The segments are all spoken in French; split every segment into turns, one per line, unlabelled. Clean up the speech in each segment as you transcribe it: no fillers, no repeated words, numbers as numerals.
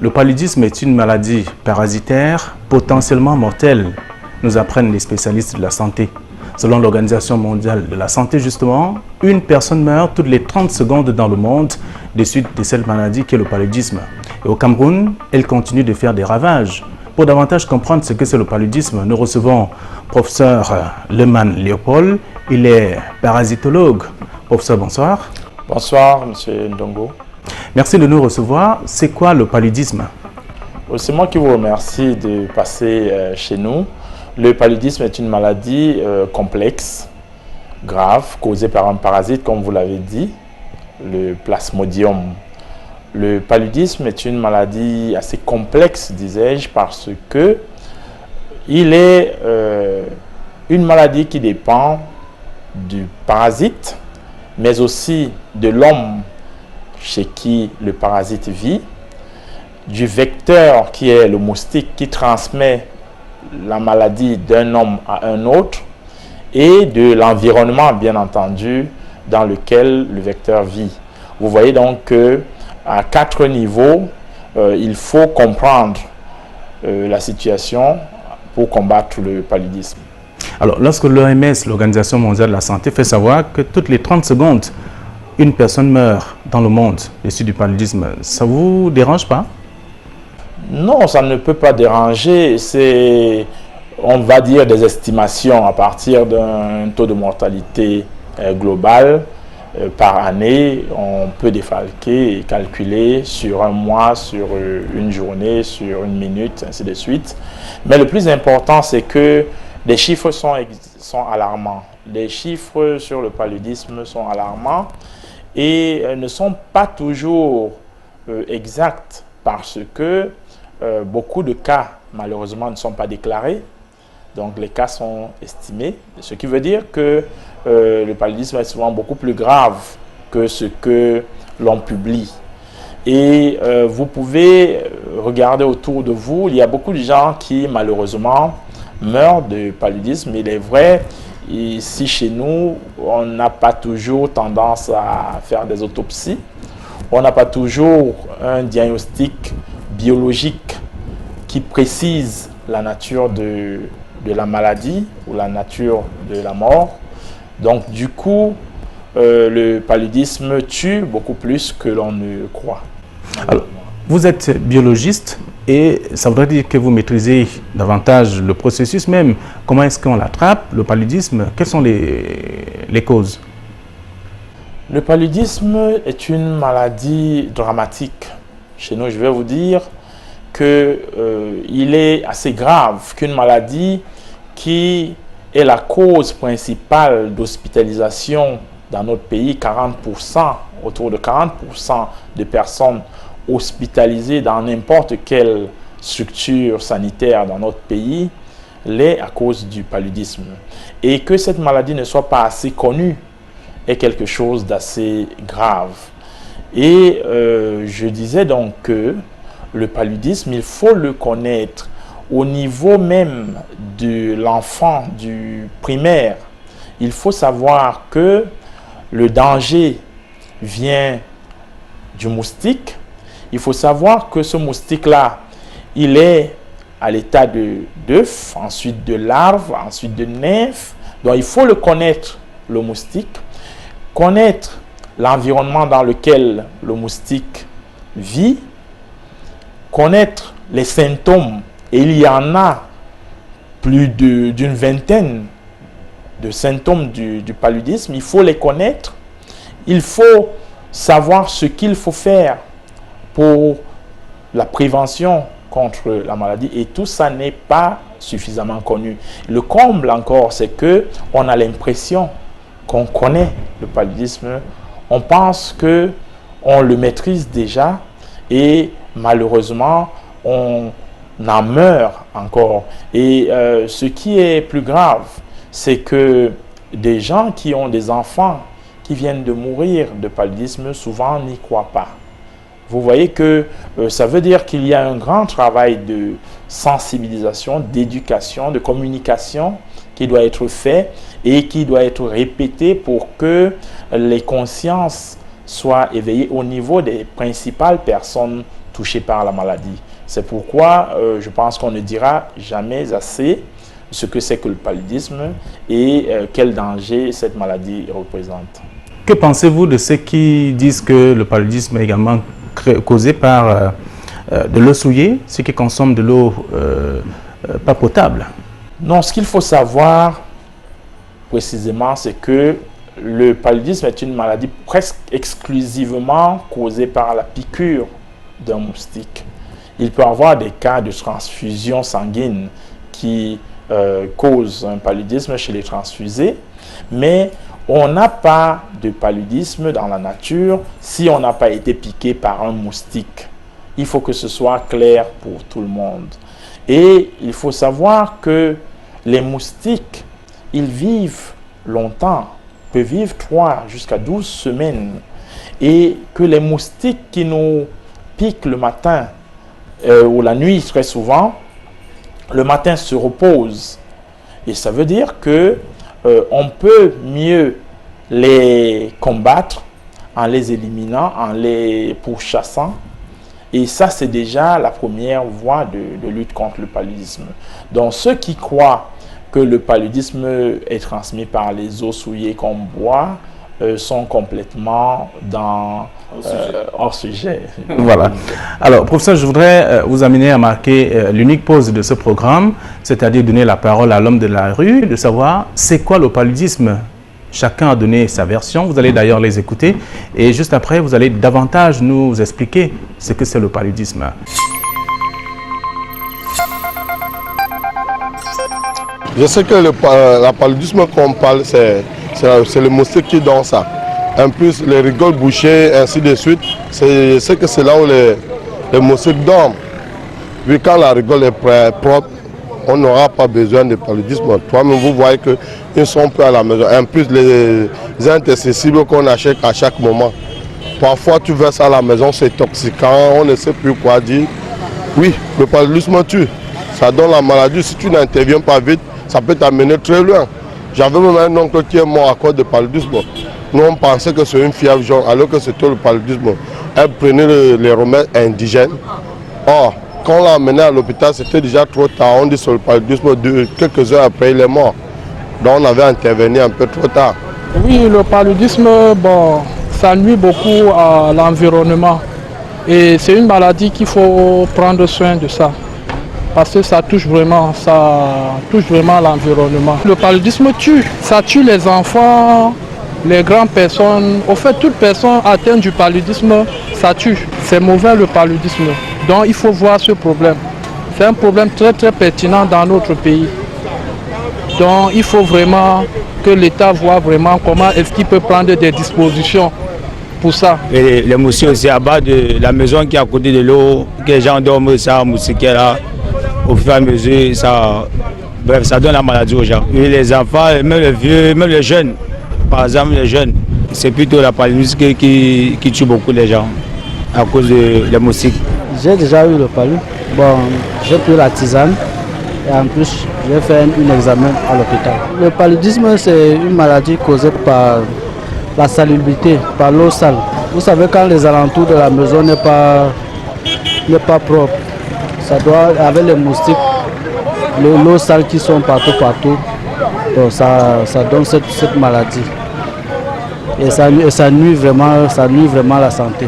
Le paludisme est une maladie parasitaire potentiellement mortelle, nous apprennent les spécialistes de la santé. Selon l'Organisation mondiale de la santé, justement, une personne meurt toutes les 30 secondes dans le monde des suites de cette maladie qu'est le paludisme. Et au Cameroun, elle continue de faire des ravages. Pour davantage comprendre ce que c'est le paludisme, nous recevons professeur Leman Léopold. Il est parasitologue. Professeur, bonsoir.
Bonsoir, monsieur Ndongo.
Merci de nous recevoir. C'est quoi le paludisme?
C'est moi qui vous remercie de passer chez nous. Le paludisme est une maladie complexe, grave, causée par un parasite, comme vous l'avez dit, le Plasmodium. Le paludisme est une maladie assez complexe, disais-je, parce que il est une maladie qui dépend du parasite, mais aussi de l'homme chez qui le parasite vit, du vecteur qui est le moustique qui transmet la maladie d'un homme à un autre et de l'environnement, bien entendu, dans lequel le vecteur vit. Vous voyez donc qu'à 4 niveaux, il faut comprendre la situation pour combattre le paludisme.
Alors, lorsque l'OMS, l'Organisation mondiale de la santé, fait savoir que toutes les 30 secondes, une personne meurt dans le monde des suites du paludisme, ça vous dérange pas?
Non, ça ne peut pas déranger. C'est, on va dire, des estimations à partir d'un taux de mortalité global par année. On peut défalquer et calculer sur un mois, sur une journée, sur une minute, ainsi de suite. Mais le plus important, c'est que les chiffres sont alarmants. Les chiffres sur le paludisme sont alarmants et ne sont pas toujours exacts parce que beaucoup de cas, malheureusement, ne sont pas déclarés. Donc, les cas sont estimés, ce qui veut dire que le paludisme est souvent beaucoup plus grave que ce que l'on publie. Et vous pouvez regarder autour de vous, il y a beaucoup de gens qui, malheureusement, meurent de paludisme. Il est vrai, ici chez nous, on n'a pas toujours tendance à faire des autopsies. On n'a pas toujours un diagnostic biologique qui précise la nature de la maladie ou la nature de la mort. Donc, du coup, le paludisme tue beaucoup plus que l'on ne croit.
Alors, vous êtes biologiste et ça voudrait dire que vous maîtrisez davantage le processus même. Comment est-ce qu'on l'attrape, le paludisme? Quelles sont les causes?
Le paludisme est une maladie dramatique. Chez nous, je vais vous dire qu'il est assez grave qu'une maladie qui est la cause principale d'hospitalisation dans notre pays, 40%, autour de 40% de personnes hospitalisées dans n'importe quelle structure sanitaire dans notre pays, l'est à cause du paludisme. Et que cette maladie ne soit pas assez connue est quelque chose d'assez grave. Et je disais donc que le paludisme, il faut le connaître au niveau même de l'enfant, du primaire. Il faut savoir que le danger vient du moustique. Il faut savoir que ce moustique-là, il est à l'état d'œuf, ensuite de larve, ensuite de nymphe. Donc il faut le connaître, le moustique, connaître l'environnement dans lequel le moustique vit, connaître les symptômes, et il y en a plus d'une vingtaine de symptômes du paludisme. Il faut les connaître, il faut savoir ce qu'il faut faire pour la prévention contre la maladie, et tout ça n'est pas suffisamment connu. Le comble encore, c'est que on a l'impression qu'on connaît le paludisme, on pense que on le maîtrise déjà et malheureusement on en meurt encore. Et ce qui est plus grave, c'est que des gens qui ont des enfants qui viennent de mourir de paludisme souvent n'y croient pas. Vous voyez que ça veut dire qu'il y a un grand travail de sensibilisation, d'éducation, de communication qui doit être fait et qui doit être répété pour que les consciences soient éveillées au niveau des principales personnes touchés par la maladie. C'est pourquoi je pense qu'on ne dira jamais assez ce que c'est que le paludisme et quel danger cette maladie représente.
Que pensez-vous de ceux qui disent que le paludisme est également causé par de l'eau souillée, ceux qui consomment de l'eau pas potable?
Non, ce qu'il faut savoir précisément, c'est que le paludisme est une maladie presque exclusivement causée par la piqûre d'un moustique. Il peut y avoir des cas de transfusion sanguine qui causent un paludisme chez les transfusés, mais on n'a pas de paludisme dans la nature si on n'a pas été piqué par un moustique. Il faut que ce soit clair pour tout le monde. Et il faut savoir que les moustiques, ils vivent longtemps, peuvent vivre 3 jusqu'à 12 semaines. Et que les moustiques qui nous piquent le matin ou la nuit très souvent, le matin se reposent. Et ça veut dire que on peut mieux les combattre en les éliminant, en les pourchassant. Et ça, c'est déjà la première voie de lutte contre le paludisme. Donc, ceux qui croient que le paludisme est transmis par les eaux souillées qu'on boit sont complètement hors sujet.
Voilà. Alors, professeur, je voudrais vous amener à marquer l'unique pause de ce programme, c'est-à-dire donner la parole à l'homme de la rue, de savoir c'est quoi le paludisme. Chacun a donné sa version, vous allez d'ailleurs les écouter, et juste après, vous allez davantage nous expliquer ce que c'est le paludisme.
Je sais que le paludisme qu'on parle, c'est le moustique qui donne ça. En plus, les rigoles bouchées, ainsi de suite, je sais que c'est là où les moustiques dorment. Puis quand la rigole est propre, on n'aura pas besoin de paludisme. Toi-même, vous voyez qu'ils sont plus à la maison. En plus, les insecticides qu'on achète à chaque moment. Parfois, tu verses à la maison, c'est toxiquant, on ne sait plus quoi dire. Oui, le paludisme tue. Ça donne la maladie. Si tu n'interviens pas vite, ça peut t'amener très loin. J'avais même un oncle qui est mort à cause de paludisme. Nous, on pensait que c'est une fièvre jaune, alors que c'était le paludisme. Elle prenait les remèdes indigènes. Or, quand on l'a amené à l'hôpital, c'était déjà trop tard. On dit sur le paludisme, quelques heures après, il est mort. Donc, on avait intervenu un peu trop tard.
Oui, le paludisme, bon, ça nuit beaucoup à l'environnement. Et c'est une maladie qu'il faut prendre soin de ça. Parce que ça touche vraiment l'environnement. Le paludisme tue. Ça tue les enfants, les grandes personnes. Au fait, toute personne atteinte du paludisme, ça tue. C'est mauvais le paludisme. Donc il faut voir ce problème. C'est un problème très très pertinent dans notre pays. Donc il faut vraiment que l'État voit vraiment comment est-ce qu'il peut prendre des dispositions pour ça.
Et les moustiques aussi à bas de la maison qui est à côté de l'eau, que les gens dorment, ça, moustiquaire là, au fur et à mesure, ça donne la maladie aux gens. Et les enfants, même les vieux, même les jeunes, par exemple les jeunes, c'est plutôt la paludisme qui tue beaucoup les gens à cause des moustiques.
J'ai déjà eu le palud. Bon, j'ai pris la tisane et en plus j'ai fait un examen à l'hôpital. Le paludisme, c'est une maladie causée par la salubrité, par l'eau sale. Vous savez, quand les alentours de la maison n'est pas propre, ça doit, avec les moustiques, l'eau sale qui sont partout, donc ça donne cette maladie. Et ça nuit vraiment à la santé.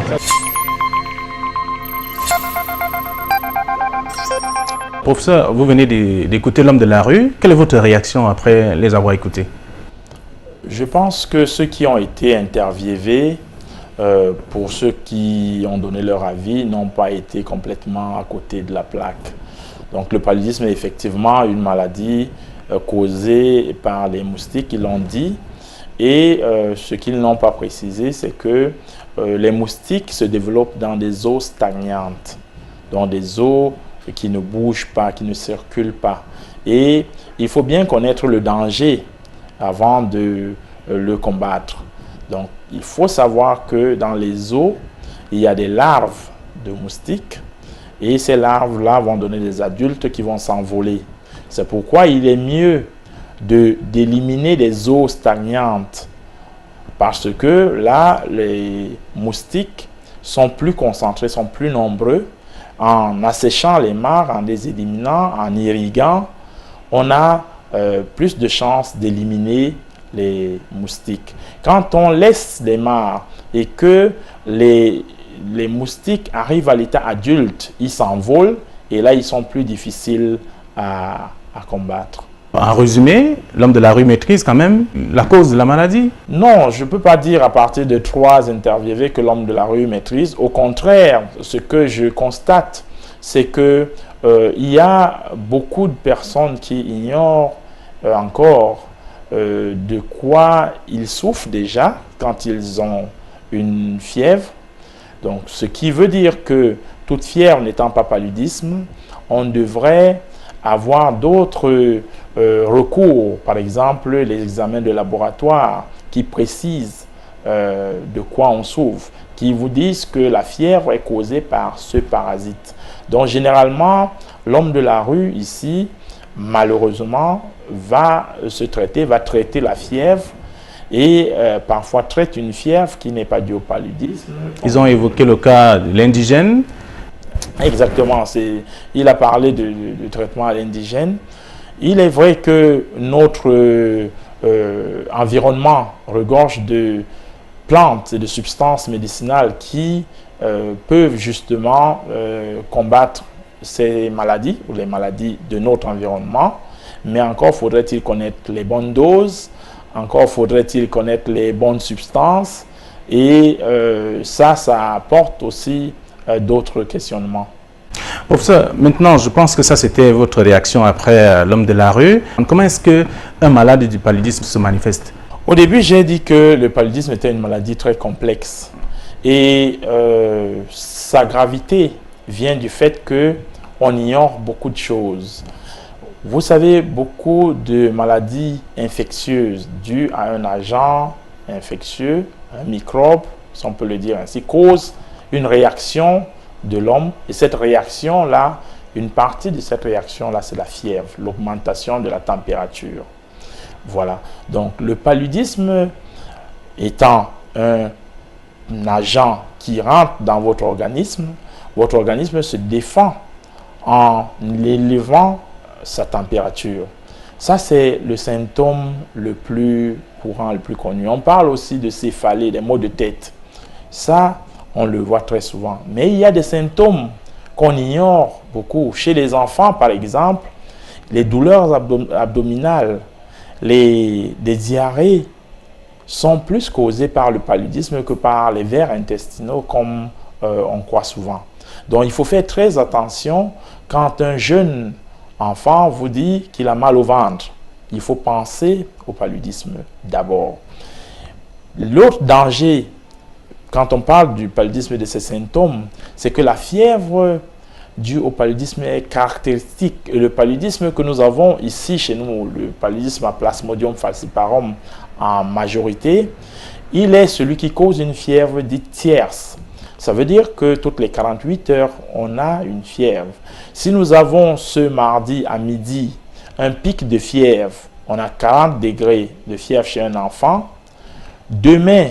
Professeur, vous venez d'écouter l'homme de la rue. Quelle est votre réaction après les avoir écoutés?
Je pense que ceux qui ont été interviewés, pour ceux qui ont donné leur avis, n'ont pas été complètement à côté de la plaque. Donc le paludisme est effectivement une maladie causée par les moustiques, ils l'ont dit. Et ce qu'ils n'ont pas précisé, c'est que les moustiques se développent dans des eaux stagnantes, dans des eaux qui ne bougent pas, qui ne circulent pas. Et il faut bien connaître le danger avant de le combattre. Donc, il faut savoir que dans les eaux, il y a des larves de moustiques et ces larves-là vont donner des adultes qui vont s'envoler. C'est pourquoi il est mieux d'éliminer des eaux stagnantes parce que là, les moustiques sont plus concentrés, sont plus nombreux en asséchant les mares, en les éliminant, en irriguant, on a plus de chances d'éliminer les moustiques. Quand on laisse les mares et que les moustiques arrivent à l'état adulte, ils s'envolent et là, ils sont plus difficiles à combattre.
En résumé, l'homme de la rue maîtrise quand même la cause de la maladie?
Non, je ne peux pas dire à partir de 3 interviewés que l'homme de la rue maîtrise. Au contraire, ce que je constate, c'est que il y a beaucoup de personnes qui ignorent encore de quoi ils souffrent déjà quand ils ont une fièvre. Donc, ce qui veut dire que toute fièvre n'étant pas paludisme, on devrait avoir d'autres recours, par exemple les examens de laboratoire qui précisent de quoi on souffre, qui vous disent que la fièvre est causée par ce parasite. Donc généralement, l'homme de la rue ici, malheureusement, va traiter la fièvre et parfois traite une fièvre qui n'est pas due au paludisme.
Ils ont évoqué le cas de l'indigène.
Exactement, il a parlé de traitement à l'indigène. Il est vrai que notre environnement regorge de plantes et de substances médicinales qui peuvent justement combattre ces maladies ou les maladies de notre environnement. Mais encore faudrait-il connaître les bonnes doses, encore faudrait-il connaître les bonnes substances et ça apporte aussi d'autres questionnements.
Professeur, maintenant, je pense que ça, c'était votre réaction après l'homme de la rue. Comment est-ce qu'un malade du paludisme se manifeste?
Au début, j'ai dit que le paludisme était une maladie très complexe. Et sa gravité vient du fait qu'on ignore beaucoup de choses. Vous savez, beaucoup de maladies infectieuses dues à un agent infectieux, un microbe, si on peut le dire ainsi, causent une réaction de l'homme. Et cette réaction-là, une partie de cette réaction-là, c'est la fièvre, l'augmentation de la température. Voilà. Donc, le paludisme étant un agent qui rentre dans votre organisme se défend en élevant sa température. Ça, c'est le symptôme le plus courant, le plus connu. On parle aussi de céphalée, des maux de tête. Ça, on le voit très souvent. Mais il y a des symptômes qu'on ignore beaucoup. Chez les enfants, par exemple, les douleurs abdominales, des diarrhées sont plus causées par le paludisme que par les vers intestinaux, comme on croit souvent. Donc, il faut faire très attention quand un jeune enfant vous dit qu'il a mal au ventre. Il faut penser au paludisme d'abord. L'autre danger, quand on parle du paludisme et de ses symptômes, c'est que la fièvre due au paludisme est caractéristique. Et le paludisme que nous avons ici chez nous, le paludisme à Plasmodium falciparum en majorité, il est celui qui cause une fièvre dite tierce. Ça veut dire que toutes les 48 heures, on a une fièvre. Si nous avons ce mardi à midi un pic de fièvre, on a 40 degrés de fièvre chez un enfant, demain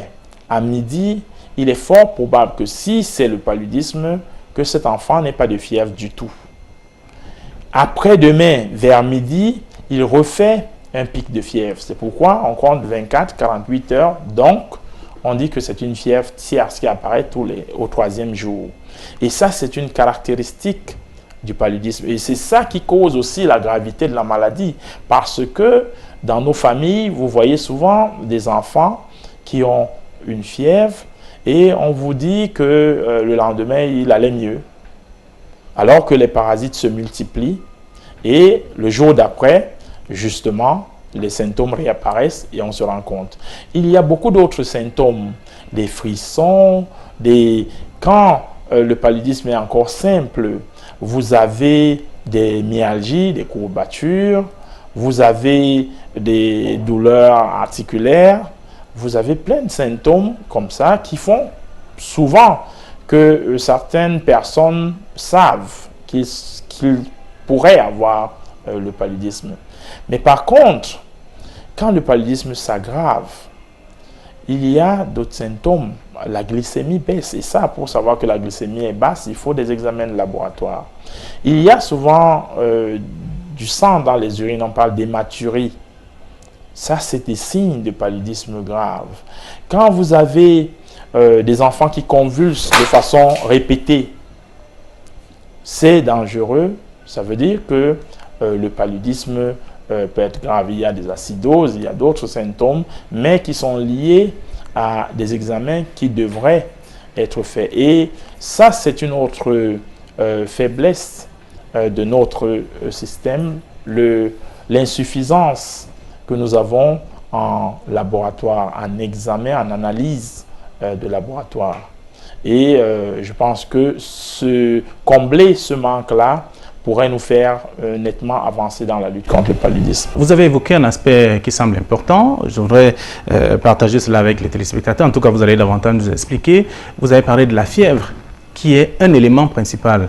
à midi, il est fort probable que si c'est le paludisme, que cet enfant n'ait pas de fièvre du tout. Après-demain, vers midi, il refait un pic de fièvre. C'est pourquoi on compte 24-48 heures. Donc, on dit que c'est une fièvre tierce qui apparaît au 3e jour. Et ça, c'est une caractéristique du paludisme. Et c'est ça qui cause aussi la gravité de la maladie. Parce que dans nos familles, vous voyez souvent des enfants qui ont une fièvre et on vous dit que le lendemain, il allait mieux. Alors que les parasites se multiplient et le jour d'après, justement, les symptômes réapparaissent et on se rend compte. Il y a beaucoup d'autres symptômes, des frissons, quand le paludisme est encore simple, vous avez des myalgies, des courbatures, vous avez des douleurs articulaires, vous avez plein de symptômes comme ça qui font souvent que certaines personnes savent qu'ils pourraient avoir le paludisme. Mais par contre, quand le paludisme s'aggrave il y a d'autres symptômes. La glycémie baisse. Et ça, pour savoir que la glycémie est basse, il faut des examens de laboratoire. Il y a souvent du sang dans les urines, on parle d'hématurie. Ça, c'est des signes de paludisme grave. Quand vous avez des enfants qui convulsent de façon répétée, c'est dangereux. Ça veut dire que le paludisme peut être grave. Il y a des acidoses, il y a d'autres symptômes, mais qui sont liés à des examens qui devraient être faits. Et ça, c'est une autre faiblesse de notre système, l'insuffisance que nous avons en laboratoire, en examen, en analyse de laboratoire. Et je pense que combler ce manque-là pourrait nous faire nettement avancer dans la lutte contre le paludisme.
Vous avez évoqué un aspect qui semble important. Je voudrais partager cela avec les téléspectateurs. En tout cas, vous allez davantage nous expliquer. Vous avez parlé de la fièvre, qui est un élément principal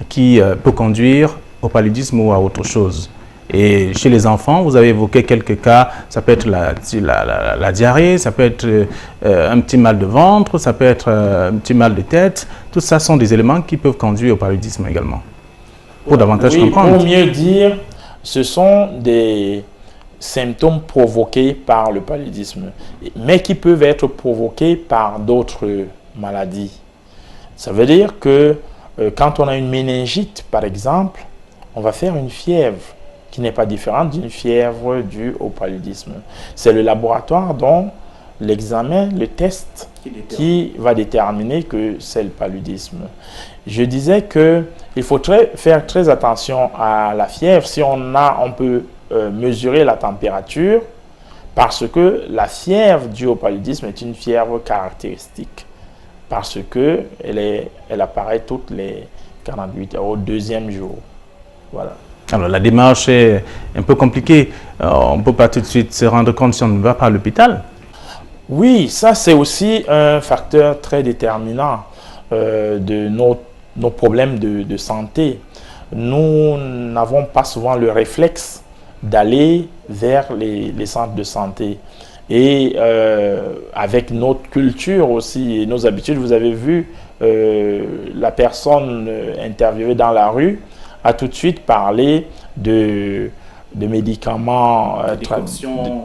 qui peut conduire au paludisme ou à autre chose. Et chez les enfants, vous avez évoqué quelques cas. Ça peut être la diarrhée, ça peut être un petit mal de ventre, ça peut être un petit mal de tête. Tout ça sont des éléments qui peuvent conduire au paludisme également. Pour davantage comprendre.
Pour mieux dire, ce sont des symptômes provoqués par le paludisme, mais qui peuvent être provoqués par d'autres maladies. Ça veut dire que quand on a une méningite, par exemple, on va faire une fièvre qui n'est pas différente d'une fièvre due au paludisme. C'est le laboratoire dont l'examen, le test, qui va déterminer que c'est le paludisme. Je disais qu'il faut faire très attention à la fièvre. Si on peut mesurer la température, parce que la fièvre due au paludisme est une fièvre caractéristique, parce qu'elle apparaît toutes les 48 heures, au deuxième jour. Voilà.
Alors, la démarche est un peu compliquée. On ne peut pas tout de suite se rendre compte si on ne va pas à l'hôpital.
Oui, ça c'est aussi un facteur très déterminant de nos problèmes de santé. Nous n'avons pas souvent le réflexe d'aller vers les centres de santé. Et avec notre culture aussi et nos habitudes, vous avez vu la personne interviewée dans la rue a tout de suite parlé de médicaments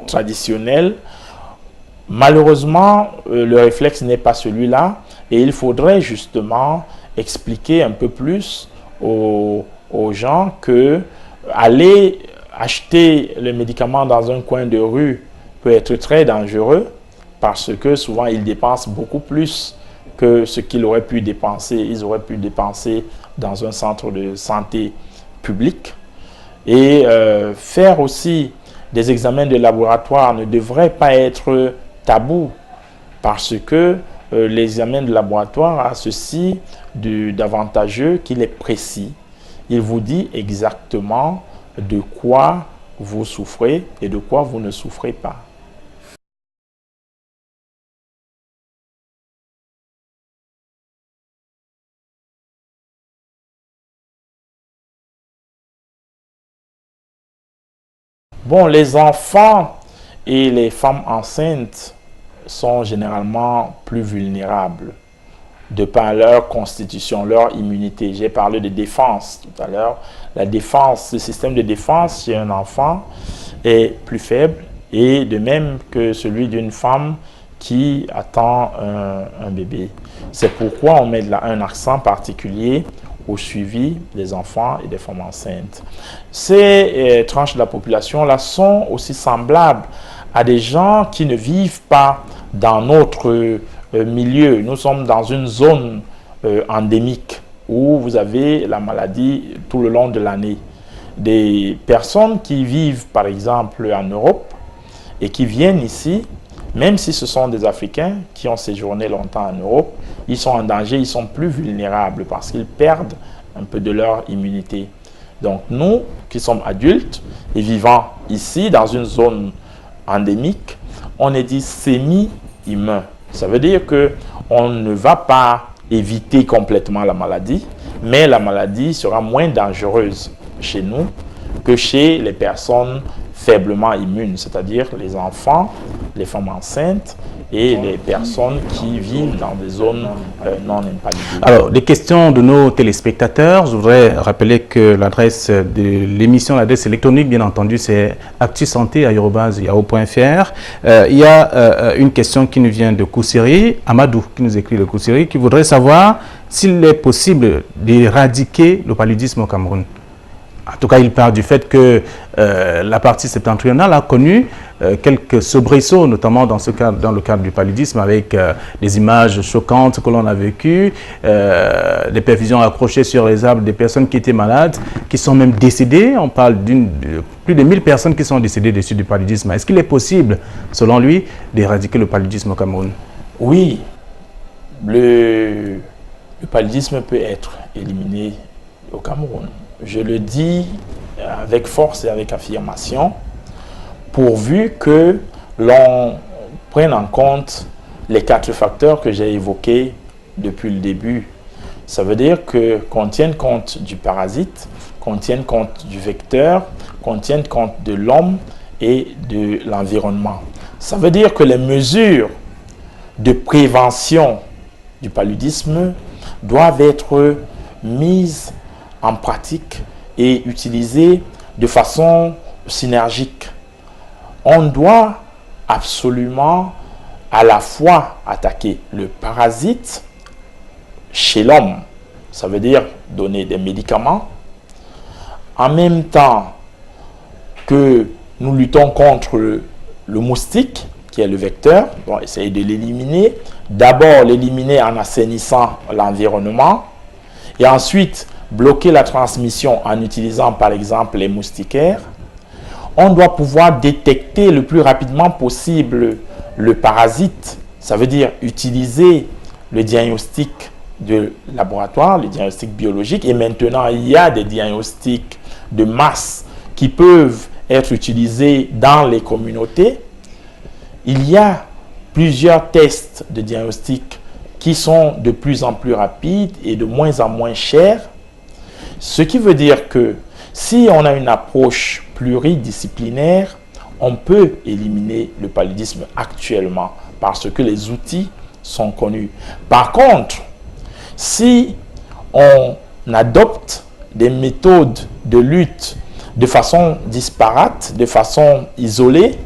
traditionnels. Malheureusement, le réflexe n'est pas celui-là et il faudrait justement expliquer un peu plus aux gens que aller acheter le médicament dans un coin de rue peut être très dangereux parce que souvent ils dépensent beaucoup plus que ce qu'ils auraient pu dépenser. Ils auraient pu dépenser dans un centre de santé public. Et faire aussi des examens de laboratoire ne devrait pas être tabou parce que l'examen de laboratoire a ceci d'avantageux qu'il est précis. Il vous dit exactement de quoi vous souffrez et de quoi vous ne souffrez pas. Bon, les enfants et les femmes enceintes sont généralement plus vulnérables de par leur constitution, leur immunité. J'ai parlé de défense tout à l'heure. La défense, le système de défense chez un enfant est plus faible et de même que celui d'une femme qui attend un bébé. C'est pourquoi on met un accent particulier au suivi des enfants et des femmes enceintes. Ces tranches de la population-là sont aussi semblables à des gens qui ne vivent pas dans notre milieu. Nous sommes dans une zone endémique où vous avez la maladie tout le long de l'année. Des personnes qui vivent par exemple en Europe et qui viennent ici, même si ce sont des Africains qui ont séjourné longtemps en Europe, ils sont en danger, ils sont plus vulnérables parce qu'ils perdent un peu de leur immunité. Donc nous, qui sommes adultes et vivant ici dans une zone endémique, on est dit semi-immun. Ça veut dire qu'on ne va pas éviter complètement la maladie, mais la maladie sera moins dangereuse chez nous que chez les personnes faiblement immunes, c'est-à-dire les enfants, les femmes enceintes et les personnes qui vivent dans des zones non impaludées.
Alors, des questions de nos téléspectateurs. Je voudrais rappeler que l'adresse de l'émission, l'adresse électronique, bien entendu, c'est actusanté@yahoo.fr. Il y a une question qui nous vient de Koussiri, Amadou, qui nous écrit de Koussiri, qui voudrait savoir s'il est possible d'éradiquer le paludisme au Cameroun. En tout cas, il parle du fait que la partie septentrionale a connu quelques soubresauts, notamment dans le cadre du paludisme, avec des images choquantes que l'on a vécues, des perfusions accrochées sur les arbres, des personnes qui étaient malades, qui sont même décédées. On parle de plus de 1000 personnes qui sont décédées des suites du paludisme. Est-ce qu'il est possible, selon lui, d'éradiquer le paludisme au Cameroun?
Oui, le paludisme peut être éliminé au Cameroun. Je le dis avec force et avec affirmation, pourvu que l'on prenne en compte les 4 facteurs que j'ai évoqués depuis le début. Ça veut dire qu'on tienne compte du parasite, qu'on tienne compte du vecteur, qu'on tienne compte de l'homme et de l'environnement. Ça veut dire que les mesures de prévention du paludisme doivent être mises en pratique et utilisées de façon synergique. On doit absolument à la fois attaquer le parasite chez l'homme, ça veut dire donner des médicaments, en même temps que nous luttons contre le moustique, qui est le vecteur, on va essayer de l'éliminer. D'abord l'éliminer en assainissant l'environnement, et ensuite bloquer la transmission en utilisant par exemple les moustiquaires. On doit pouvoir détecter le plus rapidement possible le parasite. Ça veut dire utiliser le diagnostic de laboratoire, le diagnostic biologique. Et maintenant, il y a des diagnostics de masse qui peuvent être utilisés dans les communautés. Il y a plusieurs tests de diagnostic qui sont de plus en plus rapides et de moins en moins chers. Ce qui veut dire que si on a une approche pluridisciplinaire, on peut éliminer le paludisme actuellement parce que les outils sont connus. Par contre, si on adopte des méthodes de lutte de façon disparate, de façon isolée,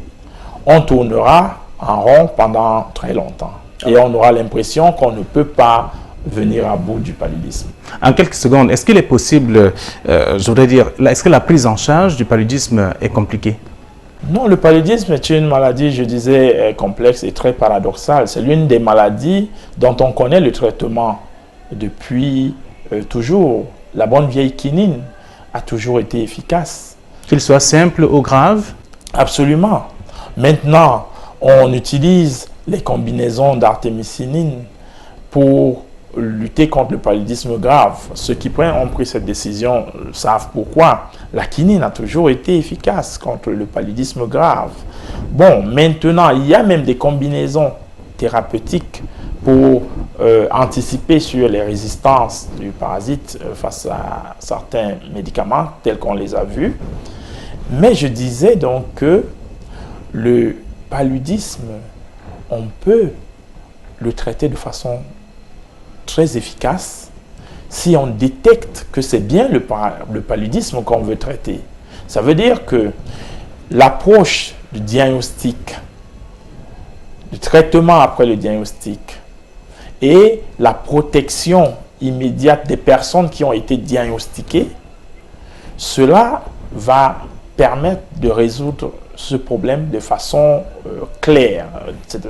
on tournera en rond pendant très longtemps. Et on aura l'impression qu'on ne peut pas venir à bout du paludisme.
En quelques secondes, est-ce qu'il est possible, je voudrais dire, est-ce que la prise en charge du paludisme est compliquée?
Non, le paludisme est une maladie, je disais, complexe et très paradoxale. C'est l'une des maladies dont on connaît le traitement depuis toujours. La bonne vieille quinine a toujours été efficace.
Qu'il soit simple ou grave?
Absolument. Maintenant, on utilise les combinaisons d'artémisinine pour lutter contre le paludisme grave. Ceux qui ont pris cette décision savent pourquoi. La quinine a toujours été efficace contre le paludisme grave. Bon, maintenant, il y a même des combinaisons thérapeutiques pour anticiper sur les résistances du parasite face à certains médicaments tels qu'on les a vus. Mais je disais donc que le paludisme, on peut le traiter de façon très efficace si on détecte que c'est bien le paludisme qu'on veut traiter. Ça veut dire que l'approche du diagnostic, du traitement après le diagnostic et la protection immédiate des personnes qui ont été diagnostiquées, cela va permettre de résoudre ce problème de façon claire.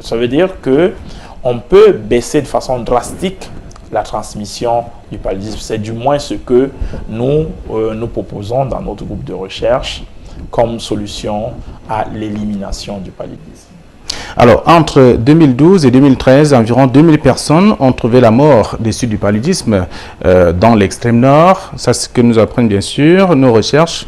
Ça veut dire qu'on peut baisser de façon drastique la transmission du paludisme. C'est du moins ce que nous proposons dans notre groupe de recherche comme solution à l'élimination du paludisme.
Alors, entre 2012 et 2013, environ 2000 personnes ont trouvé la mort des suites du paludisme dans l'extrême nord. Ça, c'est ce que nous apprennent bien sûr nos recherches.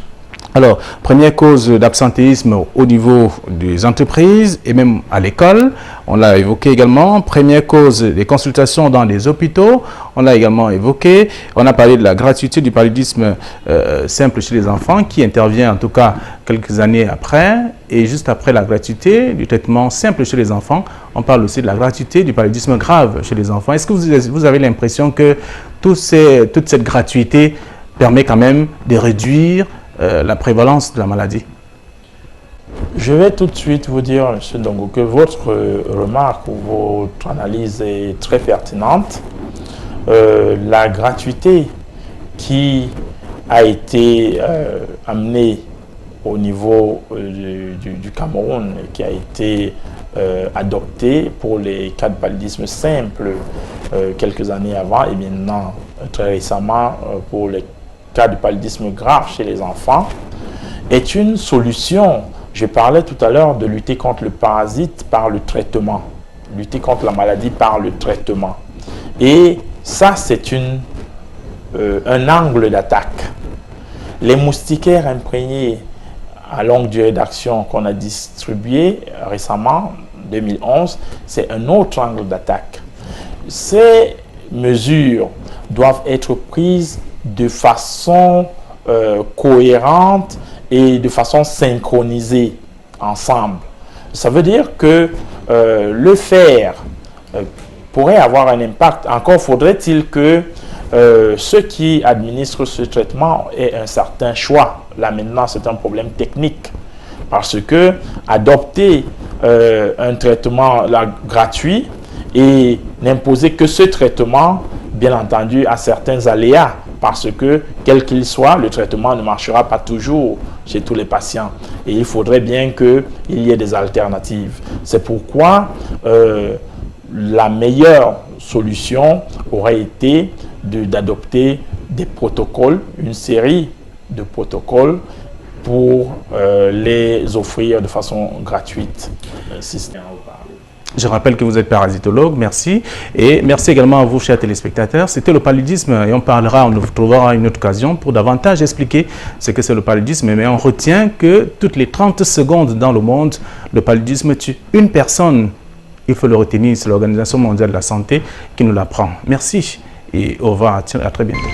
Alors, première cause d'absentéisme au niveau des entreprises et même à l'école, on l'a évoqué également. Première cause des consultations dans les hôpitaux, on l'a également évoqué. On a parlé de la gratuité du paludisme simple chez les enfants qui intervient en tout cas quelques années après. Et juste après la gratuité du traitement simple chez les enfants, on parle aussi de la gratuité du paludisme grave chez les enfants. Est-ce que vous avez l'impression que toute cette gratuité permet quand même de réduire la prévalence de la maladie?
Je vais tout de suite vous dire, M. Ndongo, que votre remarque ou votre analyse est très pertinente. La gratuité qui a été amenée au niveau du Cameroun et qui a été adoptée pour les cas de paludisme simple quelques années avant et maintenant très récemment pour les cas de paludisme grave chez les enfants, est une solution. Je parlais tout à l'heure de lutter contre le parasite par le traitement, lutter contre la maladie par le traitement. Et ça, c'est un angle d'attaque. Les moustiquaires imprégnés à longue durée d'action qu'on a distribués récemment, 2011, c'est un autre angle d'attaque. Ces mesures doivent être prises de façon cohérente et de façon synchronisée ensemble. Ça veut dire que le faire pourrait avoir un impact. Encore faudrait-il que ceux qui administrent ce traitement aient un certain choix. Là maintenant, c'est un problème technique. Parce que adopter un traitement gratuit et n'imposer que ce traitement, bien entendu, à certains aléas, parce que, quel qu'il soit, le traitement ne marchera pas toujours chez tous les patients. Et il faudrait bien qu'il y ait des alternatives. C'est pourquoi la meilleure solution aurait été d'adopter des protocoles, une série de protocoles pour les offrir de façon gratuite.
Je rappelle que vous êtes parasitologue, merci. Et merci également à vous, chers téléspectateurs. C'était le paludisme et on trouvera une autre occasion pour davantage expliquer ce que c'est le paludisme. Mais on retient que toutes les 30 secondes dans le monde, le paludisme tue une personne. Il faut le retenir, c'est l'Organisation mondiale de la santé qui nous l'apprend. Merci et au revoir, à très bientôt.